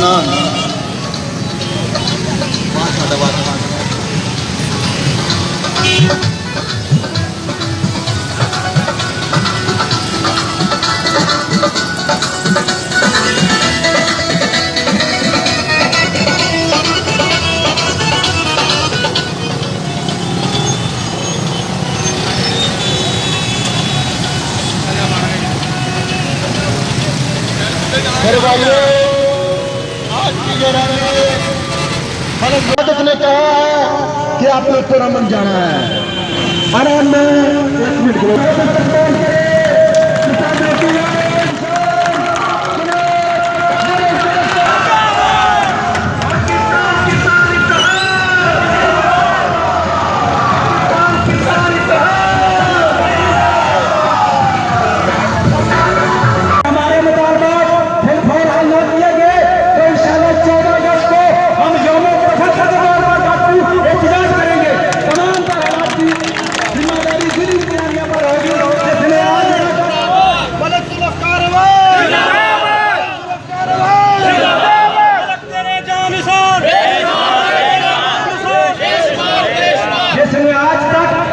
ना मेरे भाइयों, आज की जो भारत ने कहा है कि आपने तो रमन जाना है। आराम में 1 मिनट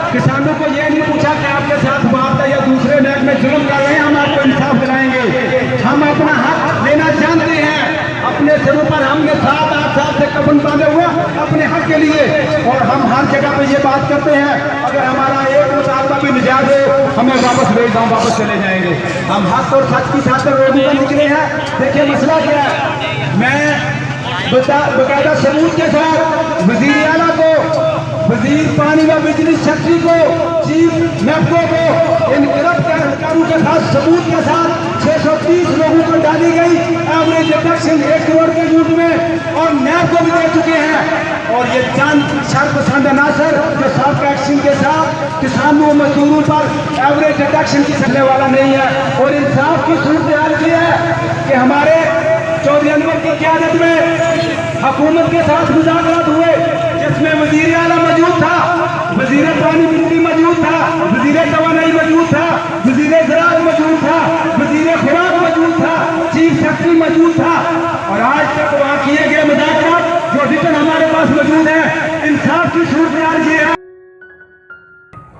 किसानों को ये नहीं पूछा कि आपके साथ मुआवजा या दूसरे बैंक में जुल्म कर रहे हैं, हम आपको इंसाफ दिलाएंगे। हम अपना हक लेना जानते हैं। अपने सिरों पर हमने 7-8 साल से कफन बांधे हुए अपने हक के लिए, और हम हर जगह पे ये बात करते हैं अगर हमारा एक मुतालबा भी निजात हो हमें वापस भेज दो, वापस चले जाएंगे। हम हक और सच की खातिर रोड पर निकले हैं। देखिए मसला क्या है, मैं बकायदा सबूत के साथ वजीर आला को, वजीर पानी व बिजली सेक्रेटरी को, चीफ नेपको को, इन गिरफ्त अधिकारियों के साथ सबूत के साथ 630 लोगों को डाली गई एवरेज डिडक्शन 1 करोड़ के रूप में, और नैब को भी दे चुके हैं। और ये चंद शर्पसंद अनासर जो सब एक्शन के साथ किसानों मजदूरों पर एवरेज डिडक्शन की चलने वाला नहीं है। और इंसाफ की सूरत हाल की है कि हमारे चौधरी अनवर की क़यादत में हुकूमत के साथ मुज़ाकरात हुए, जिसमें वजीर आला मौजूद था, वजीर पानी बिजली मौजूद था, वजीर तवानाई मौजूद था, वजीर ज़राअत मौजूद था, वजीर खुराक मौजूद था, चीफ सेक्रेटरी मौजूद था। और आज तक वहाँ किए गए मुज़ाकरात जो रिटर्न हमारे पास मौजूद है, इंसाफ की सूरत हाल ये है।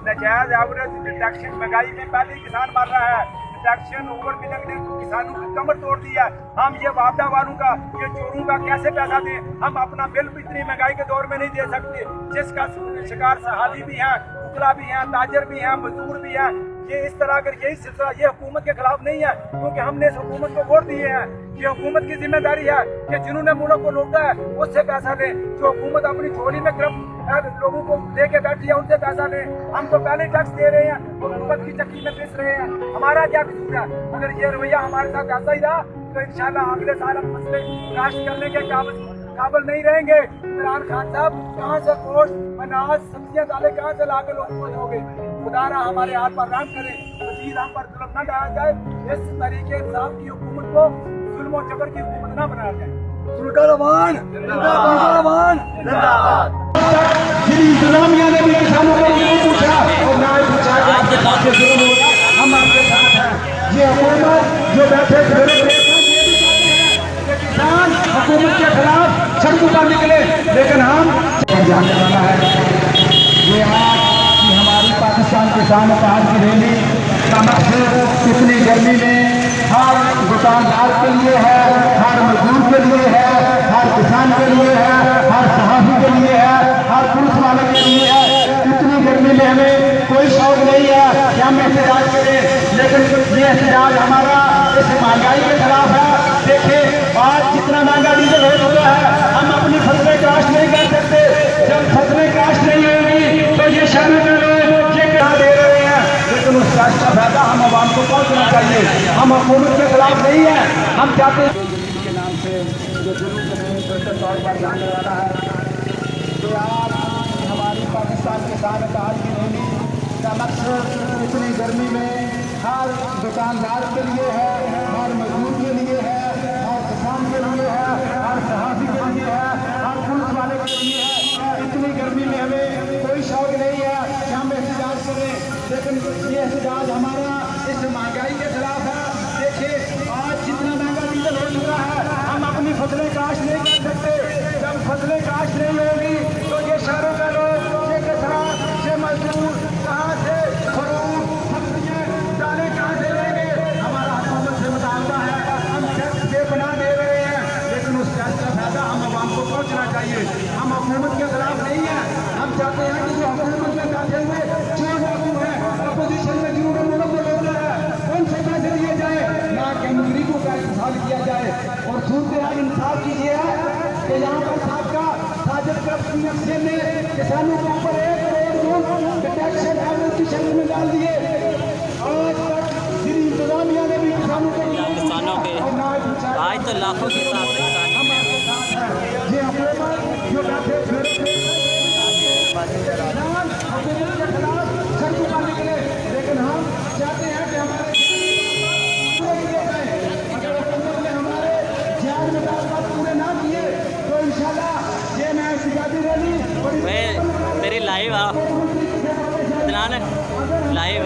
नाजायज एवरेज डिडक्शन महंगाई में पहले किसान मर रहा है, डिडक्शन ओवर बिलिंग ने किसानों की कमर तोड़ दी है। हम ये वापदा वालों का, ये चोरों का कैसे पैसा दें? हम अपना बिल इतनी महंगाई के दौर में नहीं दे सकते। जिसका शिकार सहादी भी हैं, उकला भी हैं, ताजर भी हैं, मजदूर भी हैं। ये इस तरह कर यही सिलसिला ये हुकूमत के खिलाफ नहीं है, क्योंकि हमने इस हुकूमत को वोट दिए हैं। ये हुकूमत की जिम्मेदारी है कि जिन्होंने मुल्क को लूटा है उससे पैसा लें। जो हुकूमत अपनी झोली में लोगों को लेके बैठी है उनसे पैसा लें। हम तो पहले टैक्स दे रहे हैं और हुकूमत की चक्की में पिस रहे हैं। हमारा क्या कसूर है? अगर ये रवैया हमारे साथ ऐसा ही रहा तो इंशाल्लाह अगले साल हम मसले काश्त करने के काबिल नहीं रहेंगे। इमरान खान साहब कहाँ से गोश्त, अनाज, सब्जियां, दालें कहाँ से ला के लोगों को दोगे? खुदारा हमारे हाथ पर रहम करे, वजीर हम पर जुल्म न डाला जाए। इस तरीके इंसाफ की हुकूमत को जुल्म और जबर की हुकूमत न बनाया जाए। इंतजामिया ने भी किसानों को नहीं पूछा और ना ही पूछा कि आपके साथ जो जुल्म हो रहा है हम आपके साथ हैं। ये हुकूमत जो बैठे किसान हुकूमत के खिलाफ सड़कों पर निकले, लेकिन हम जाने वाला है। ये आज की हमारी पाकिस्तान किसान इत्तेहाद की रैली का मकसद कितनी गर्मी में हर दुकानदार के लिए है, हर मजदूर के लिए है, हर किसान के लिए है, हर सहाफी के लिए है, हर पुलिस वाले के लिए है। इतनी गर्मी में हमें कोई शौक नहीं है कि हम एहतजाज करें, लेकिन ये एहतजाज हमारा इस महंगाई के खिलाफ है। देखिए आज जितना महंगा डीजल हो चुका है, हम अपनी फसलें काश्त नहीं कर सकते। जब फसलें काश्त नहीं होगी तो ये शहरों के लोग ये कहा दे रहे हैं, लेकिन उस काश्त का फायदा हम आवाम को पहुँचना चाहिए। हम हुकूमत के खिलाफ नहीं है, हम चाहते हैं के नाम से जो जुल्म के तौर पर जाने वाला है। तो आज हमारी पाकिस्तान किसान इत्तेहाद की रैली का मकसद इतनी गर्मी में हर दुकानदार के लिए है, हर मजदूर के लिए है, हर किसान के लिए है, हर सहाफी के लिए है, हर पुलिस वाले के लिए है। इतनी गर्मी में हमें कोई शौक नहीं है कि हम एहतजाज करें, लेकिन ये एहतजाज हमारा इस महंगाई के खिलाफ है। देखिए ये यहाँ पर साहब का साजिद करप्शन ने किसानों के ऊपर 1 करोड़ टैक्स की शक्ल में डाल दिए। आज तक जिन इंतजामिया ने भी किसानों को आज तो लाखों के हिसाब से ये अपने पर जो बैठे सर झुकाने के लिए, लेकिन हम चाहते हैं कि हमारे अगर हुकूमत ने हमारे जान में बात पूरे ना किए तो इंशाल्लाह ये मैं आज़ादी रैली तेरी लाइव आ लाइव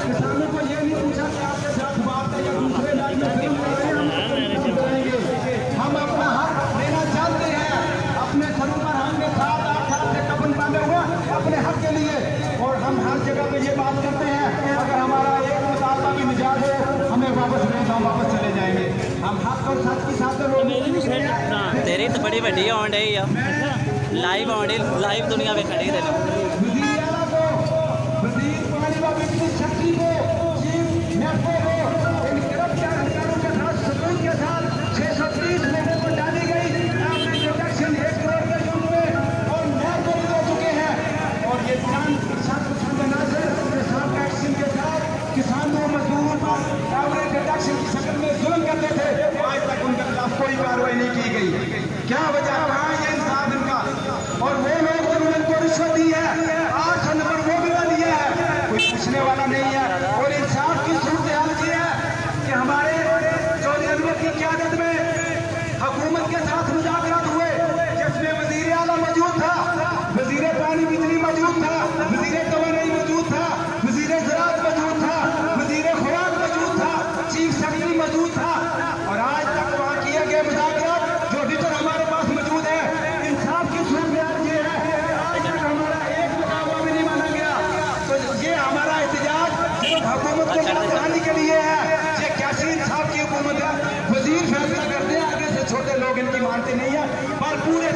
किसानों को ये नहीं पूछा कि आपके साथ बात है या दूसरे राज्य में हम अपना हक लेना चाहते हैं। अपने सरों पर हमने 7-8 साल से कफन बांधे हुए अपने हक के लिए, और हम हर जगह पे ये बात करते हैं अगर हमारा एक मुतालबा भी मिजाज हो हमें वापस ले जाओ, वापस चले जाएंगे। हम हक और सच की साथ तेरी तो बड़ी वड्डी आउंड है यार, लाइव आउंड लाइव दुनिया में खड़ी तेन शक्ति को इन गिरफ्तार अधिकारियों के साथ सबूत के साथ 630 लोगों को डाली गई इंट्रोडक्शन 1 करोड़ के जुर्म में और न्याय को दे चुके हैं। और ये एक्शन के साथ किसानों मजदूरों पर एवरेज डिडक्शन की शक्ल में जुल्म करते थे, आज तक उनके खिलाफ कोई कार्रवाई नहीं की गई। क्या वजह कहाँ है इंसाफ इनका? और वो लोग जिन्होंने उनको रिश्वत दी है 8 नंबर वो भी दिया है, कोई पूछने वाला नहीं है। और इंसाफ की सूरत हाल ये है कि हमारे चौधरी अनवर की क़यादत में हुकूमत के साथ मुज़ाकरात हुए जिसमें वज़ीर आला मौजूद था, वज़ीर पानी बिजली मौजूद था, वज़ीर तवानाई मौजूद था, वज़ीर ज़राअत मौजूद था, वज़ीर खुराक मौजूद था, चीफ सेक्रेटरी मौजूद था। और आज तक वहाँ किए गए मुज़ाकरात जो रिटर्न हमारे पास मौजूद है, इंसाफ की सूरत हाल ये है आज तक हमारा एक मुकाबला भी नहीं माना गया। तो ये हमारा एहतजाज सिर्फ हुकूमत को बढ़ाने के लिए है। ये कैसी इंसाफ की हुकूमत है? वजीर फैसला करते हैं, आगे से छोटे लोग इनकी मानते नहीं है, पर पूरे